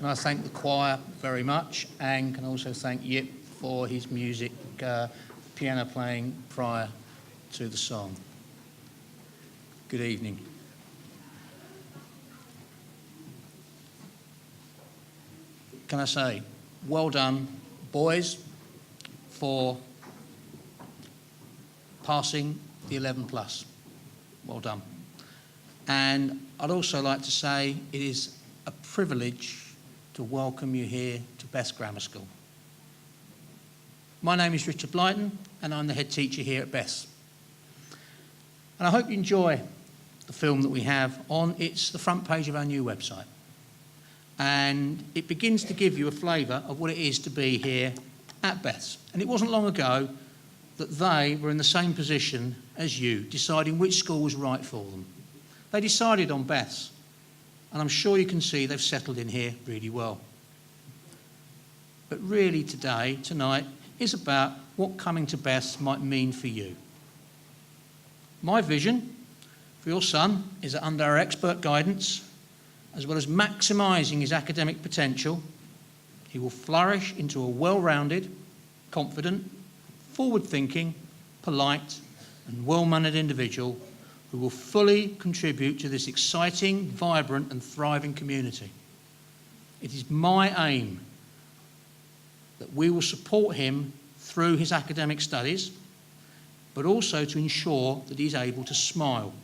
Can I thank the choir very much, and can also thank Yip for his music, piano playing prior to the song. Good evening. Can I say, well done, boys, for passing the 11 plus. Well done. And I'd also like to say it is a privilege to welcome you here to Beth Grammar School. My name is Richard Blyton, and I'm the head teacher here at Beth. And I hope you enjoy the film that we have on. It's the front page of our new website. And it begins to give you a flavour of what it is to be here at Beth's. And it wasn't long ago that they were in the same position as you, deciding which school was right for them. They decided on Beth's. And I'm sure you can see they've settled in here really well. But really tonight, is about what coming to Beth's might mean for you. My vision for your son is that under our expert guidance, as well as maximising his academic potential, he will flourish into a well-rounded, confident, forward-thinking, polite and well-mannered individual who will fully contribute to this exciting, vibrant and thriving community. It is my aim that we will support him through his academic studies, but also to ensure that he's able to smile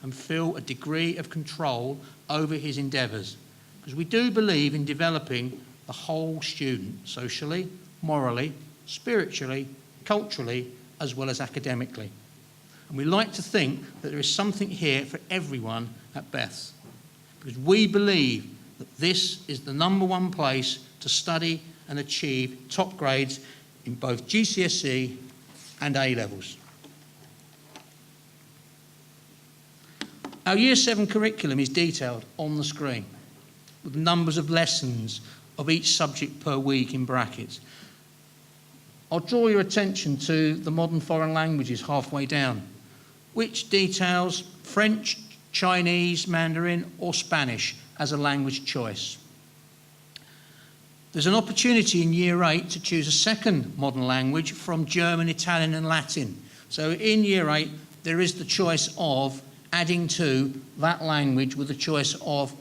and feel a degree of control over his endeavours, because we do believe in developing the whole student, socially, morally, spiritually, culturally, as well as academically. And we like to think that there is something here for everyone at Beth's, because we believe that this is the #1 place to study and achieve top grades in both GCSE and A-levels. Our Year 7 curriculum is detailed on the screen, with numbers of lessons of each subject per week in brackets. I'll draw your attention to the modern foreign languages halfway down, which details French, Chinese, Mandarin or Spanish as a language choice. There's an opportunity in Year 8 to choose a second modern language from German, Italian and Latin. So in Year 8 there is the choice of adding to that language with a choice of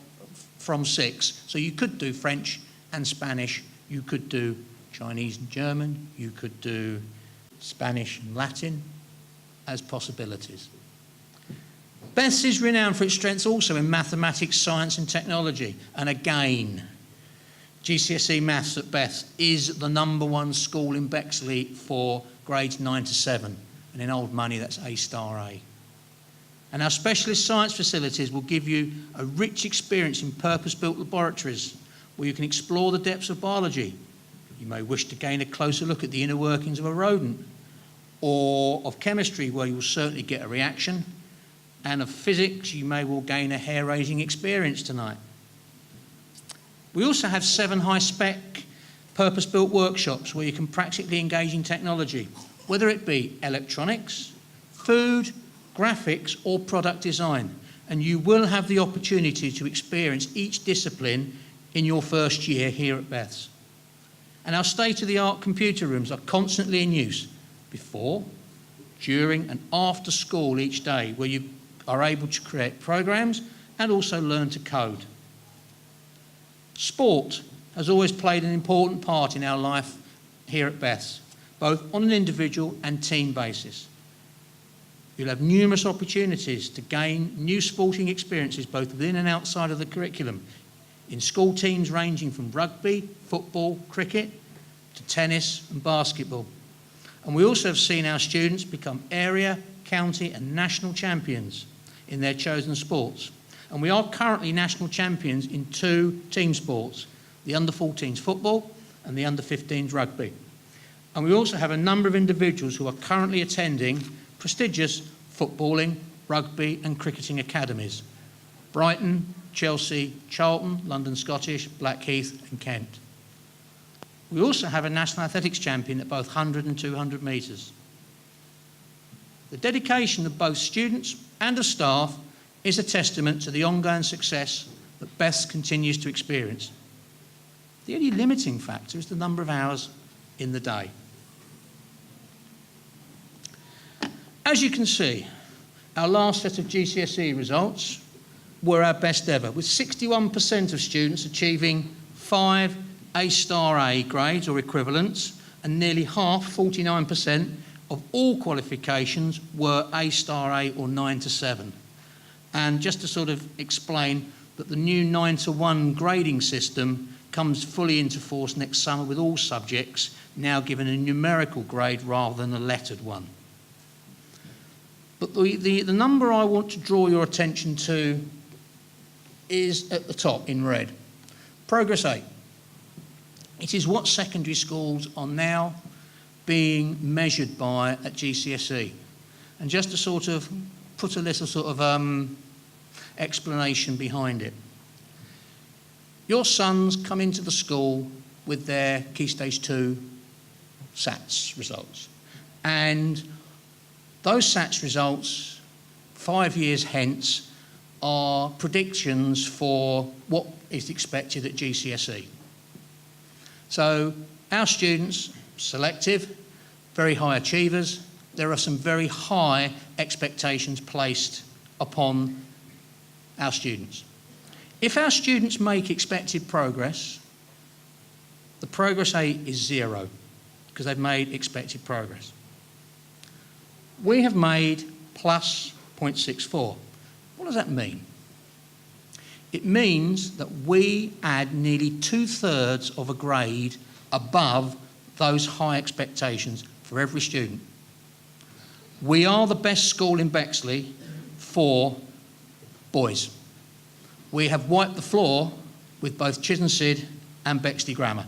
from 6. So you could do French and Spanish, you could do Chinese and German, you could do Spanish and Latin as possibilities. Beth's is renowned for its strengths also in mathematics, science and technology. And again, GCSE Maths at Beth's is the #1 school in Bexley for grades 9 to 7. And in old money, that's A*A. And our specialist science facilities will give you a rich experience in purpose-built laboratories where you can explore the depths of biology. You may wish to gain a closer look at the inner workings of a rodent, or of chemistry where you will certainly get a reaction, and of physics you may well gain a hair-raising experience tonight. We also have 7 high-spec purpose-built workshops where you can practically engage in technology, whether it be electronics, food, graphics or product design, and you will have the opportunity to experience each discipline in your first year here at Beth's. And our state-of-the-art computer rooms are constantly in use before, during and after school each day, where you are able to create programs and also learn to code. Sport has always played an important part in our life here at Beth's, both on an individual and team basis. You'll have numerous opportunities to gain new sporting experiences both within and outside of the curriculum, in school teams ranging from rugby, football, cricket, to tennis and basketball. And we also have seen our students become area, county and national champions in their chosen sports. And we are currently national champions in 2 team sports, the under-14s football and the under-15s rugby. And we also have a number of individuals who are currently attending prestigious footballing, rugby and cricketing academies: Brighton, Chelsea, Charlton, London Scottish, Blackheath and Kent. We also have a national athletics champion at both 100 and 200 metres. The dedication of both students and of staff is a testament to the ongoing success that Beth's continues to experience. The only limiting factor is the number of hours in the day. As you can see, our last set of GCSE results were our best ever, with 61% of students achieving 5 A-star A grades or equivalents, and nearly half, 49%, of all qualifications were A-star A or 9 to 7. And just to sort of explain that the new 9 to 1 grading system comes fully into force next summer, with all subjects now given a numerical grade rather than a lettered one. But the number I want to draw your attention to is at the top in red. Progress 8. It is what secondary schools are now being measured by at GCSE. And just to sort of put a little sort of explanation behind it. Your sons come into the school with their Key Stage 2 SATs results. And those SATs results, 5 years hence, are predictions for what is expected at GCSE. So our students, selective, very high achievers. There are some very high expectations placed upon our students. If our students make expected progress, the progress 8 is 0, because they've made expected progress. We have made plus 0.64. What does that mean? It means that we add nearly 2/3 of a grade above those high expectations for every student. We are the best school in Bexley for boys. We have wiped the floor with both Chittenden and Bexley Grammar.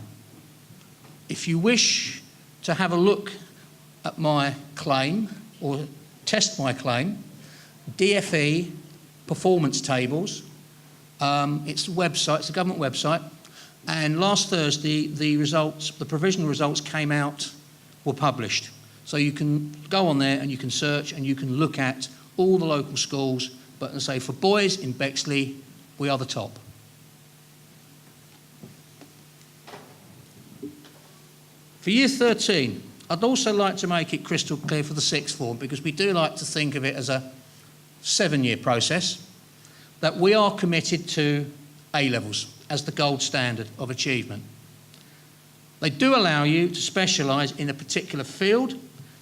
If you wish to have a look at my claim or test my claim, DFE performance tables, it's a website, it's a government website, and last Thursday the results, the provisional results came out, were published. So you can go on there and you can search and you can look at all the local schools, but as I say, for boys in Bexley, we are the top. For Year 13, I'd also like to make it crystal clear for the sixth form, because we do like to think of it as a 7-year process, that we are committed to A-levels as the gold standard of achievement. They do allow you to specialise in a particular field,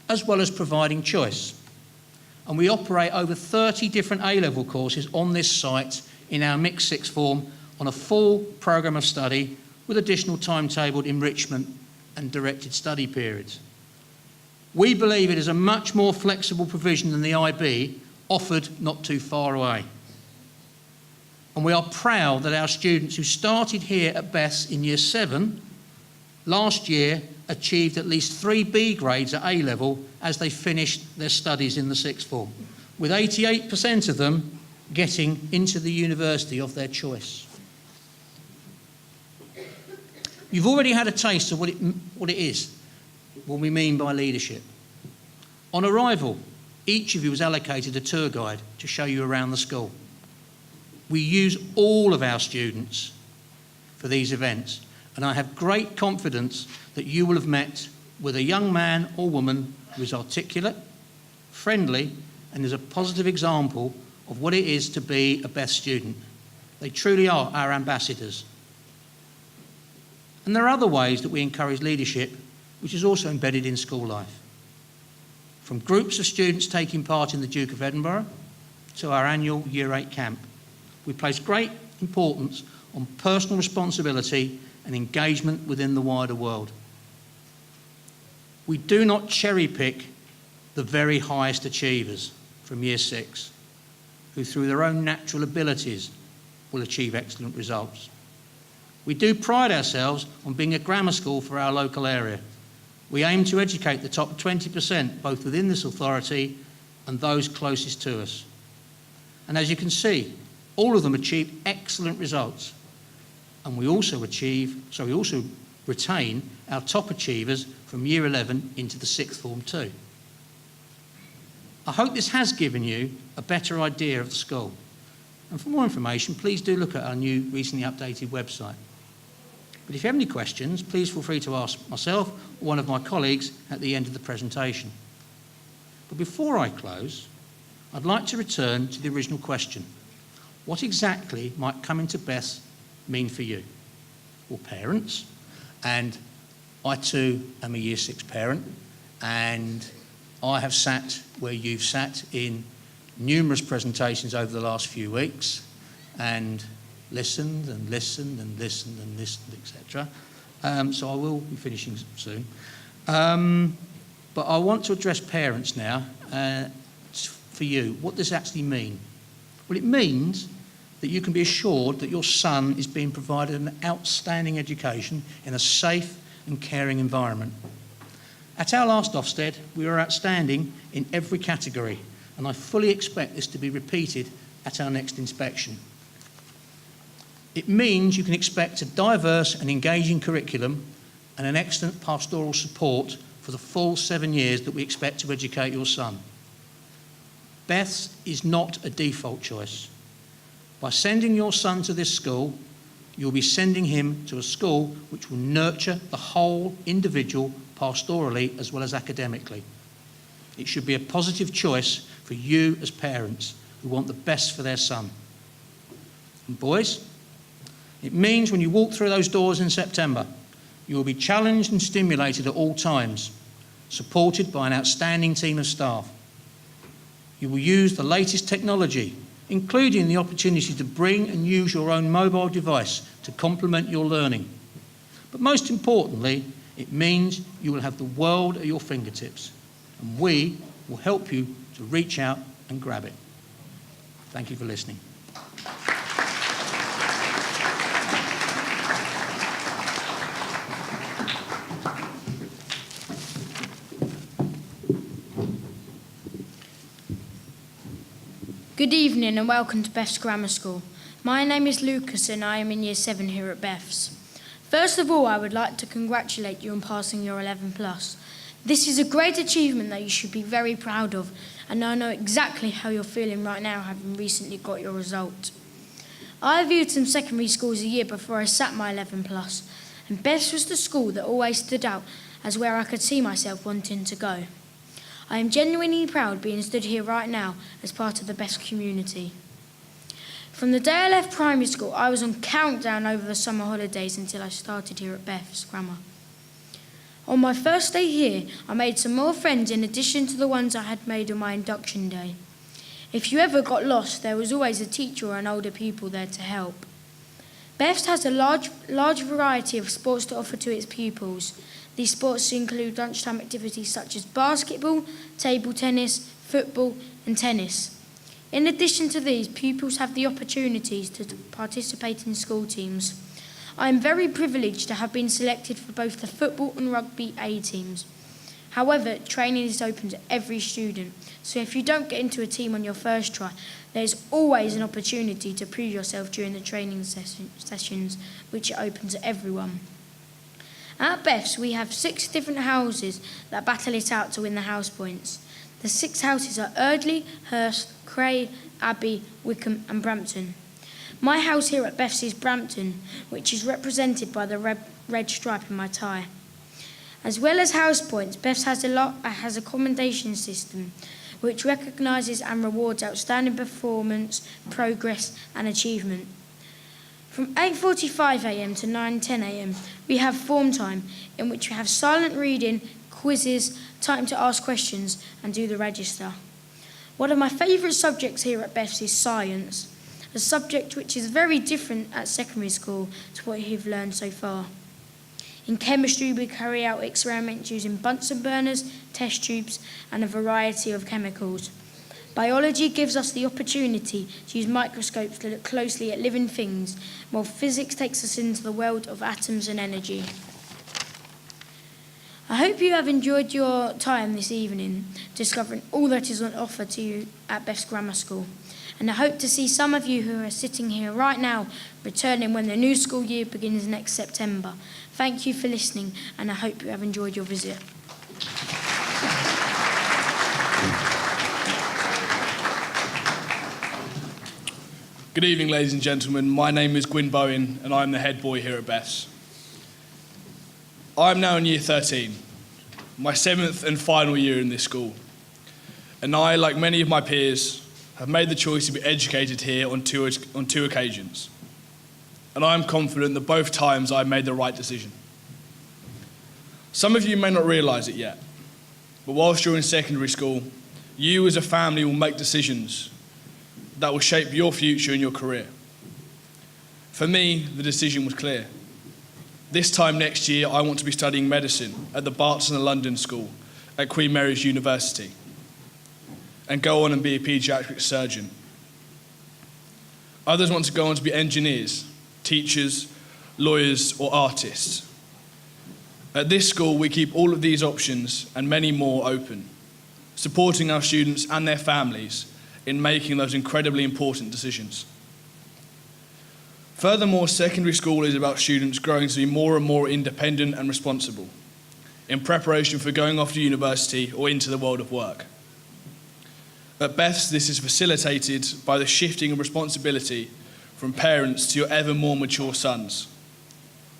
as well as providing choice. And we operate over 30 different A-level courses on this site in our mixed sixth form on a full programme of study with additional timetabled enrichment and directed study periods. We believe it is a much more flexible provision than the IB, offered not too far away. And we are proud that our students who started here at Bess in Year 7 last year achieved at least 3 B grades at A-level as they finished their studies in the sixth form, with 88% of them getting into the university of their choice. You've already had a taste of what it is, what we mean by leadership. On arrival, each of you was allocated a tour guide to show you around the school. We use all of our students for these events, and I have great confidence that you will have met with a young man or woman who is articulate, friendly, and is a positive example of what it is to be a best student. They truly are our ambassadors. And there are other ways that we encourage leadership, which is also embedded in school life. From groups of students taking part in the Duke of Edinburgh to our annual Year 8 camp, we place great importance on personal responsibility and engagement within the wider world. We do not cherry pick the very highest achievers from Year 6, who through their own natural abilities will achieve excellent results. We do pride ourselves on being a grammar school for our local area. We aim to educate the top 20%, both within this authority and those closest to us. And as you can see, all of them achieve excellent results. And we also retain our top achievers from Year 11 into the sixth form too. I hope this has given you a better idea of the school. And for more information, please do look at our new, recently updated website. But if you have any questions, please feel free to ask myself or one of my colleagues at the end of the presentation. But before I close, I'd like to return to the original question. What exactly might coming to Beths mean for you? Well, parents, and I too am a Year 6 parent, and I have sat where you've sat in numerous presentations over the last few weeks and listened and listened and listened and listened, etc. So I will be finishing soon. But I want to address parents now. For you, what does it actually mean? Well, it means that you can be assured that your son is being provided an outstanding education in a safe and caring environment. At our last Ofsted, we were outstanding in every category, and I fully expect this to be repeated at our next inspection. It means you can expect a diverse and engaging curriculum and an excellent pastoral support for the full 7 years that we expect to educate your son. Beths is not a default choice. By sending your son to this school, you'll be sending him to a school which will nurture the whole individual pastorally as well as academically. It should be a positive choice for you as parents who want the best for their son. And boys, it means when you walk through those doors in September, you will be challenged and stimulated at all times, supported by an outstanding team of staff. You will use the latest technology, including the opportunity to bring and use your own mobile device to complement your learning. But most importantly, it means you will have the world at your fingertips, and we will help you to reach out and grab it. Thank you for listening. Good evening and welcome to Beths Grammar School. My name is Lucas and I am in Year 7 here at Beths. First of all, I would like to congratulate you on passing your 11 plus. This is a great achievement that you should be very proud of, and I know exactly how you're feeling right now having recently got your result. I viewed some secondary schools a year before I sat my 11 plus, and Beths was the school that always stood out as where I could see myself wanting to go. I am genuinely proud being stood here right now as part of the Beths community. From the day I left primary school, I was on countdown over the summer holidays until I started here at Beths Grammar. On my first day here, I made some more friends in addition to the ones I had made on my induction day. If you ever got lost, there was always a teacher or an older pupil there to help. Beths has a large variety of sports to offer to its pupils. These sports include lunchtime activities such as basketball, table tennis, football and tennis. In addition to these, pupils have the opportunities to participate in school teams. I am very privileged to have been selected for both the football and rugby A teams. However, training is open to every student, so if you don't get into a team on your first try, there is always an opportunity to prove yourself during the training sessions, which are open to everyone. At Beths, we have 6 different houses that battle it out to win the house points. The 6 houses are Erdley, Hurst, Cray, Abbey, Wickham and Brampton. My house here at Beths is Brampton, which is represented by the red stripe in my tie. As well as house points, Beths has a commendation system which recognises and rewards outstanding performance, progress and achievement. From 8:45 a.m. to 9:10 a.m. we have form time, in which we have silent reading, quizzes, time to ask questions and do the register. One of my favourite subjects here at Beths is science, a subject which is very different at secondary school to what you've learned so far. In chemistry, we carry out experiments using Bunsen burners, test tubes and a variety of chemicals. Biology gives us the opportunity to use microscopes to look closely at living things, while physics takes us into the world of atoms and energy. I hope you have enjoyed your time this evening, discovering all that is on offer to you at Beths Grammar School. And I hope to see some of you who are sitting here right now returning when the new school year begins next September. Thank you for listening, and I hope you have enjoyed your visit. Good evening, ladies and gentlemen. My name is Gwyn Bowen, and I'm the head boy here at Beths. I'm now in year 13, my 7th and final year in this school. And I, like many of my peers, have made the choice to be educated here on two occasions. And I am confident that both times I made the right decision. Some of you may not realise it yet, but whilst you're in secondary school, you as a family will make decisions that will shape your future and your career. For me, the decision was clear. This time next year, I want to be studying medicine at the Barton and London School at Queen Mary's University and go on and be a paediatric surgeon. Others want to go on to be engineers, teachers, lawyers, or artists. At this school, we keep all of these options and many more open, supporting our students and their families in making those incredibly important decisions. Furthermore, secondary school is about students growing to be more and more independent and responsible in preparation for going off to university or into the world of work. At Beth's, this is facilitated by the shifting of responsibility from parents to your ever more mature sons.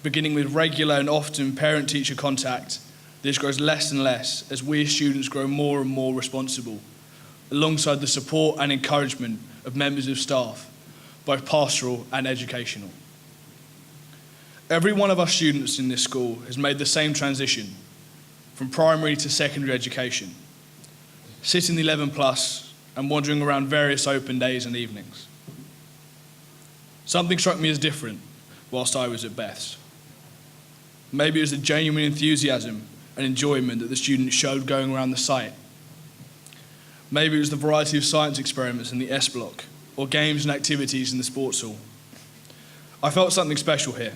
Beginning with regular and often parent-teacher contact, this grows less and less as we as students grow more and more responsible, alongside the support and encouragement of members of staff, both pastoral and educational. Every one of our students in this school has made the same transition from primary to secondary education, sitting the 11 plus and wandering around various open days and evenings. Something struck me as different whilst I was at Beth's. Maybe it was the genuine enthusiasm and enjoyment that the students showed going around the site. Maybe it was the variety of science experiments in the S block, or games and activities in the sports hall. I felt something special here.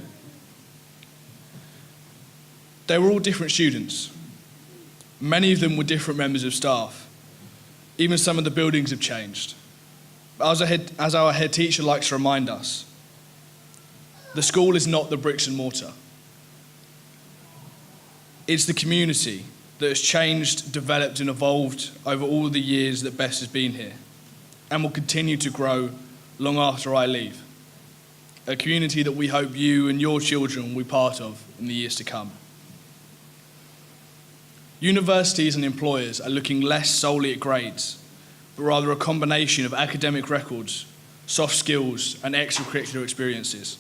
They were all different students. Many of them were different members of staff. Even some of the buildings have changed. But as our head teacher likes to remind us, the school is not the bricks and mortar. It's the community that has changed, developed and evolved over all the years that Bess has been here, and will continue to grow long after I leave. A community that we hope you and your children will be part of in the years to come. Universities and employers are looking less solely at grades, but rather a combination of academic records, soft skills, and extracurricular experiences.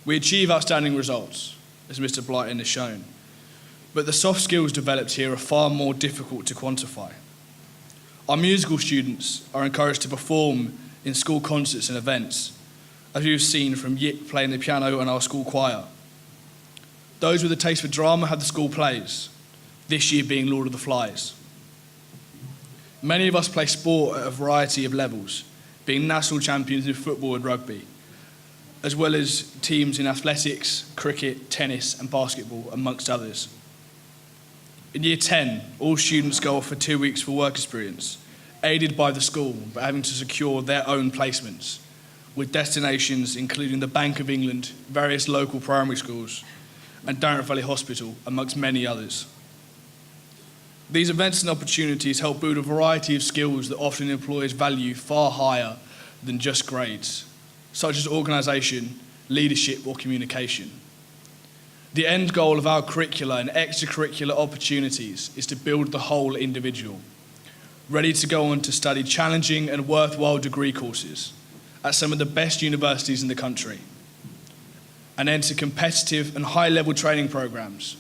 We achieve outstanding results, as Mr. Blyton has shown, but the soft skills developed here are far more difficult to quantify. Our musical students are encouraged to perform in school concerts and events, as you've seen from Yip playing the piano and our school choir. Those with a taste for drama have the school plays, this year being Lord of the Flies. Many of us play sport at a variety of levels, being national champions in football and rugby, as well as teams in athletics, cricket, tennis and basketball, amongst others. In year 10, all students go off for 2 weeks for work experience, aided by the school, but having to secure their own placements, with destinations including the Bank of England, various local primary schools, and Darren Valley Hospital, amongst many others. These events and opportunities help build a variety of skills that often employers value far higher than just grades, such as organisation, leadership, or communication. The end goal of our curricula and extracurricular opportunities is to build the whole individual, ready to go on to study challenging and worthwhile degree courses at some of the best universities in the country, and enter competitive and high-level training programs,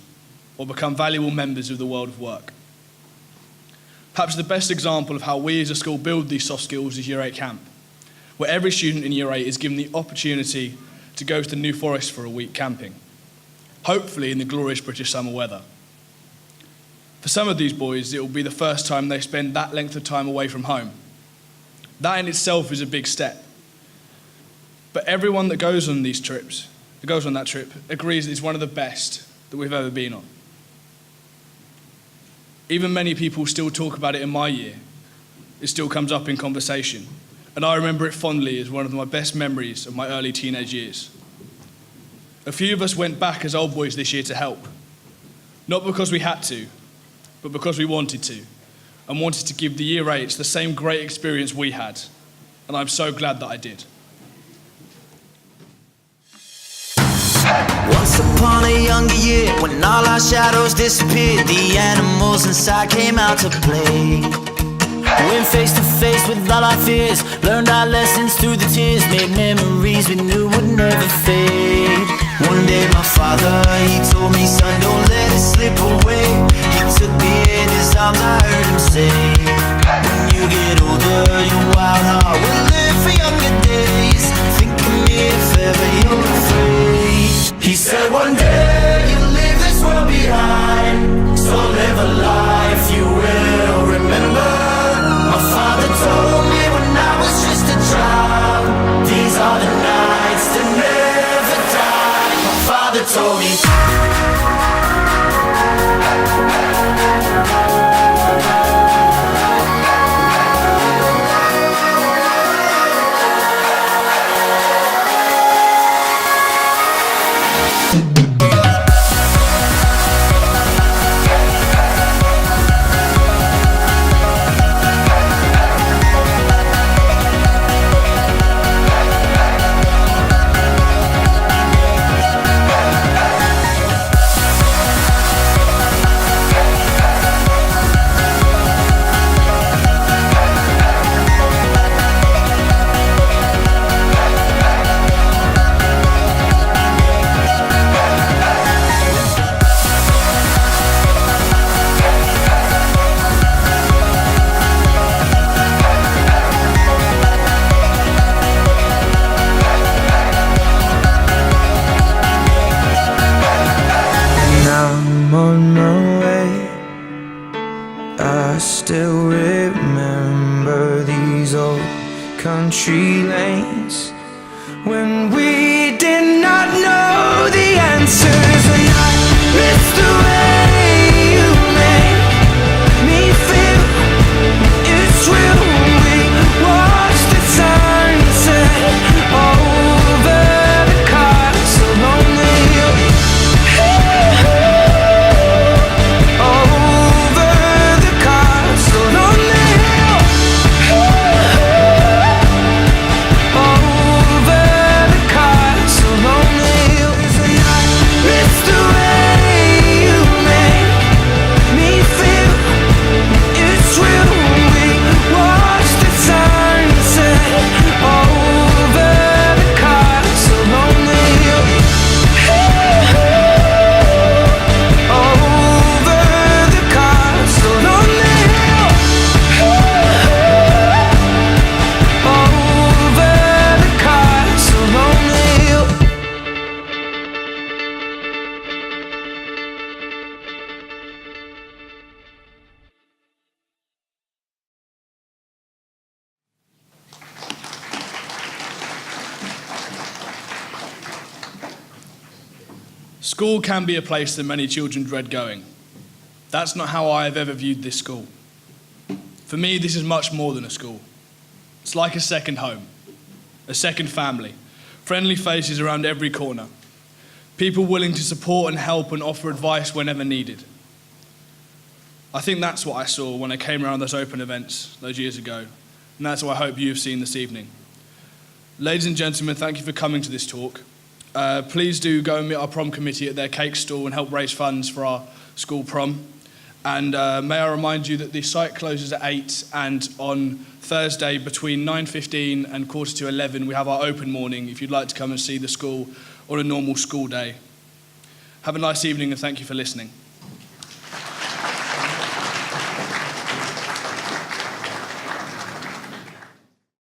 or become valuable members of the world of work. Perhaps the best example of how we as a school build these soft skills is Year 8 camp, where every student in Year 8 is given the opportunity to go to the New Forest for a week camping, hopefully in the glorious British summer weather. For some of these boys, it will be the first time they spend that length of time away from home. That in itself is a big step. But everyone that goes on these trips, that goes on that trip, agrees that it's one of the best that we've ever been on. Even many people still talk about it in my year. It still comes up in conversation, and I remember it fondly as one of my best memories of my early teenage years. A few of us went back as old boys this year to help, not because we had to, but because we wanted to, and wanted to give the Year 8s the same great experience we had, and I'm so glad that I did. Once upon a younger year, when all our shadows disappeared, the animals inside came out to play. Went face to face with all our fears, learned our lessons through the tears, made memories we knew would never fade. One day my father, he told me, son, don't let it slip away. He took me in his arms, I heard him say, when you get older, your wild heart will live for younger days. Think of me if ever you're afraid. He said one day you'll leave this world behind, so live a life you will remember. My father told me when I was just a child, these are the nights that never die. My father told me. I'm on my way. I still remember these old country lanes when we did not know the answers, and I missed the way you make me feel. It's real. We watched the sunset over the castle on the hill. School can be a place that many children dread going. That's not how I have ever viewed this school. For me, this is much more than a school. It's like a second home, a second family, friendly faces around every corner, people willing to support and help and offer advice whenever needed. I think that's what I saw when I came around those open events those years ago, and that's what I hope you've seen this evening. Ladies and gentlemen, thank you for coming to this talk. Please do go and meet our prom committee at their cake stall and help raise funds for our school prom. And may I remind you that the site closes at 8, and on Thursday between 9:15 and 10:45 we have our open morning if you'd like to come and see the school on a normal school day. Have a nice evening and thank you for listening.